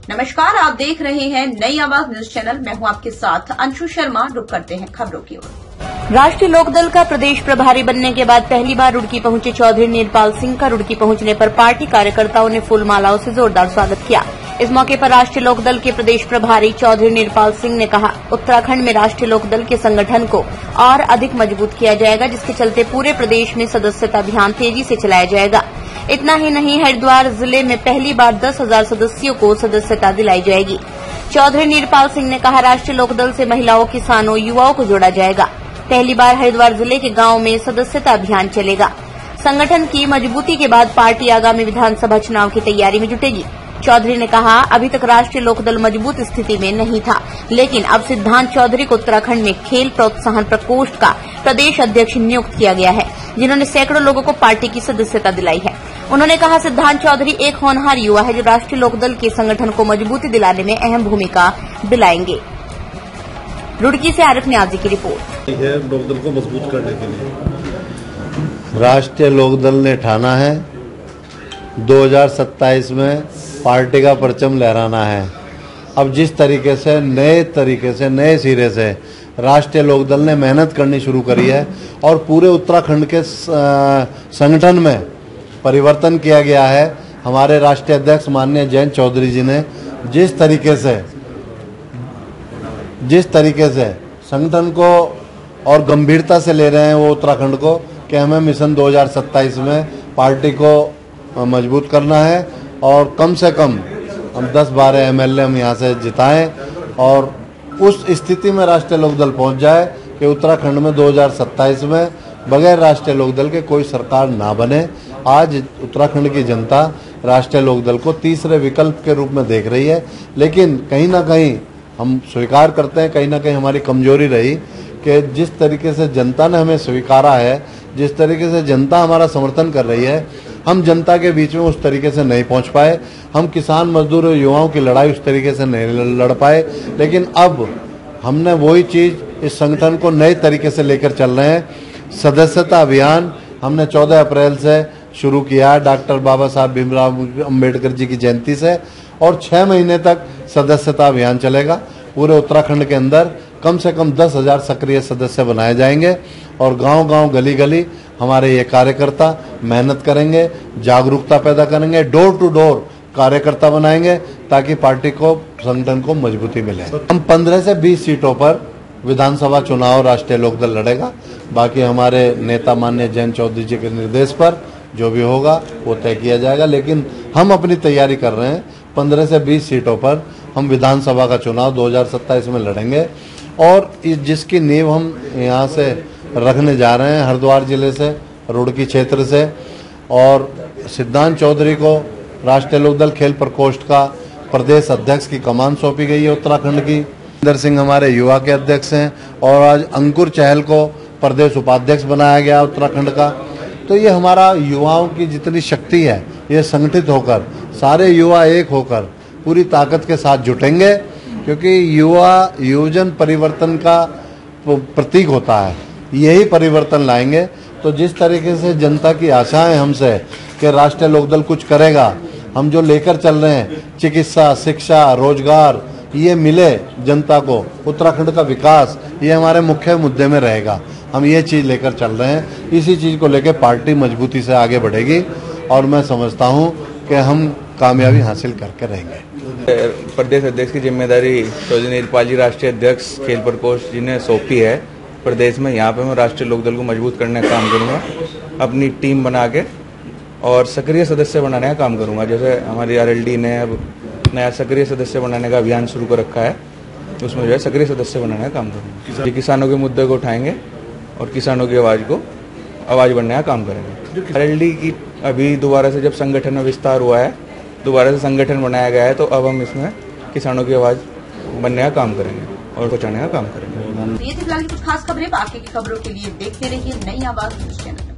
नमस्कार, आप देख रहे हैं नई आवाज न्यूज चैनल। मैं हूं आपके साथ अंशु शर्मा। रुक करते हैं खबरों की ओर। राष्ट्रीय लोकदल का प्रदेश प्रभारी बनने के बाद पहली बार रुड़की पहुंचे चौधरी नीरपाल सिंह का रुड़की पहुंचने पर पार्टी कार्यकर्ताओं ने फूल मालाओं से जोरदार स्वागत किया। इस मौके पर राष्ट्रीय लोकदल के प्रदेश प्रभारी चौधरी नीरपाल सिंह ने कहा, उत्तराखंड में राष्ट्रीय लोकदल के संगठन को और अधिक मजबूत किया जाएगा, जिसके चलते पूरे प्रदेश में सदस्यता अभियान तेजी से चलाया जाएगा। इतना ही नहीं, हरिद्वार जिले में पहली बार 10,000 सदस्यों को सदस्यता दिलाई जाएगी। चौधरी नीरपाल सिंह ने कहा, राष्ट्रीय लोकदल से महिलाओं, किसानों, युवाओं को जोड़ा जाएगा। पहली बार हरिद्वार जिले के गांव में सदस्यता अभियान चलेगा। संगठन की मजबूती के बाद पार्टी आगामी विधानसभा चुनाव की तैयारी में जुटेगी। चौधरी ने कहा, अभी तक राष्ट्रीय लोकदल मजबूत स्थिति में नहीं था, लेकिन अब सिद्धांत चौधरी को उत्तराखंड में खेल प्रोत्साहन प्रकोष्ठ का प्रदेश अध्यक्ष नियुक्त किया गया है, जिन्होंने सैकड़ों लोगों को पार्टी की सदस्यता दिलाई है। उन्होंने कहा, सिद्धांत चौधरी एक होनहार युवा है, जो राष्ट्रीय लोकदल के संगठन को मजबूती दिलाने में अहम भूमिका दिलाएंगे। रुड़की से आरिफ न्याजी की रिपोर्ट। लोकदल को मजबूत करने के लिए राष्ट्रीय लोकदल ने ठाना है 2027 में पार्टी का परचम लहराना है। अब जिस तरीके से नए सिरे से राष्ट्रीय लोकदल ने मेहनत करनी शुरू करी है और पूरे उत्तराखंड के संगठन में परिवर्तन किया गया है, हमारे राष्ट्रीय अध्यक्ष माननीय जयंत चौधरी जी ने जिस तरीके से संगठन को और गंभीरता से ले रहे हैं वो उत्तराखंड को, कि हमें मिशन 2027 में पार्टी को मजबूत करना है और कम से कम हम 10-12 MLA हम यहाँ से जिताएं और उस स्थिति में राष्ट्रीय लोकदल पहुँच जाए कि उत्तराखंड में 2027 में बगैर राष्ट्रीय लोकदल के कोई सरकार ना बने। आज उत्तराखंड की जनता राष्ट्रीय लोकदल को तीसरे विकल्प के रूप में देख रही है, लेकिन कहीं ना कहीं हम स्वीकार करते हैं, कहीं ना कहीं हमारी कमजोरी रही कि जिस तरीके से जनता ने हमें स्वीकारा है, जिस तरीके से जनता हमारा समर्थन कर रही है, हम जनता के बीच में उस तरीके से नहीं पहुंच पाए। हम किसान, मजदूर और युवाओं की लड़ाई उस तरीके से नहीं लड़ पाए। लेकिन अब हमने वही चीज़ इस संगठन को नए तरीके से लेकर चल रहे हैं। सदस्यता अभियान हमने 14 अप्रैल से शुरू किया, डॉक्टर बाबा साहब भीमराव अम्बेडकर जी की जयंती से, और 6 महीने तक सदस्यता अभियान चलेगा। पूरे उत्तराखंड के अंदर कम से कम 10,000 सक्रिय सदस्य बनाए जाएंगे और गांव-गांव, गली-गली हमारे ये कार्यकर्ता मेहनत करेंगे, जागरूकता पैदा करेंगे, डोर टू डोर कार्यकर्ता बनाएंगे ताकि पार्टी को, संगठन को मजबूती मिले। हम 15 से 20 सीटों पर विधानसभा चुनाव राष्ट्रीय लोकदल लड़ेगा। बाकी हमारे नेता माननीय जयंत चौधरी जी के निर्देश पर जो भी होगा वो तय किया जाएगा, लेकिन हम अपनी तैयारी कर रहे हैं। 15 से 20 सीटों पर हम विधानसभा का चुनाव 2027 में लड़ेंगे और जिसकी नींव हम यहाँ से रखने जा रहे हैं, हरिद्वार जिले से, रुड़की क्षेत्र से, और सिद्धांत चौधरी को राष्ट्रीय लोकदल खेल प्रकोष्ठ का प्रदेश अध्यक्ष की कमान सौंपी गई है उत्तराखंड की। इंदर सिंह हमारे युवा के अध्यक्ष हैं और आज अंकुर चहल को प्रदेश उपाध्यक्ष बनाया गया उत्तराखंड का। तो ये हमारा युवाओं की जितनी शक्ति है, ये संगठित होकर सारे युवा एक होकर पूरी ताकत के साथ जुटेंगे, क्योंकि युवजन परिवर्तन का प्रतीक होता है। यही परिवर्तन लाएंगे। तो जिस तरीके से जनता की आशाएं हमसे कि राष्ट्रीय लोकदल कुछ करेगा, हम जो लेकर चल रहे हैं, चिकित्सा, शिक्षा, रोजगार, ये मिले जनता को, उत्तराखंड का विकास, ये हमारे मुख्य मुद्दे में रहेगा। हम ये चीज़ लेकर चल रहे हैं। इसी चीज़ को लेकर पार्टी मजबूती से आगे बढ़ेगी और मैं समझता हूँ कि हम कामयाबी हासिल करके रहेंगे। प्रदेश अध्यक्ष की जिम्मेदारी चौधरी नीरपाल जी, राष्ट्रीय अध्यक्ष खेल प्रकोष्ठ जी ने सौंपी है प्रदेश में। यहाँ पे मैं राष्ट्रीय लोकदल को मजबूत करने का काम करूँगा, अपनी टीम बना के, और सक्रिय सदस्य बनाने का काम करूँगा। जैसे हमारी RLD ने अब नया सक्रिय सदस्य बनाने का अभियान शुरू कर रखा है, उसमें जो है सक्रिय सदस्य बनाने का काम करूँगा। किसानों के मुद्दे को उठाएंगे और किसानों की आवाज़ बनने का काम करेंगे। RLD की अभी दोबारा से जब संगठन में विस्तार हुआ है, दोबारा से संगठन बनाया गया है, तो अब हम इसमें किसानों की आवाज़ बनने का काम करेंगे और पहुँचाने का काम करेंगे। ये थी फिलहाल कुछ खास खबरें। बाकी की खबरों के लिए देखते रहिए नई आवाज न्यूज चैनल।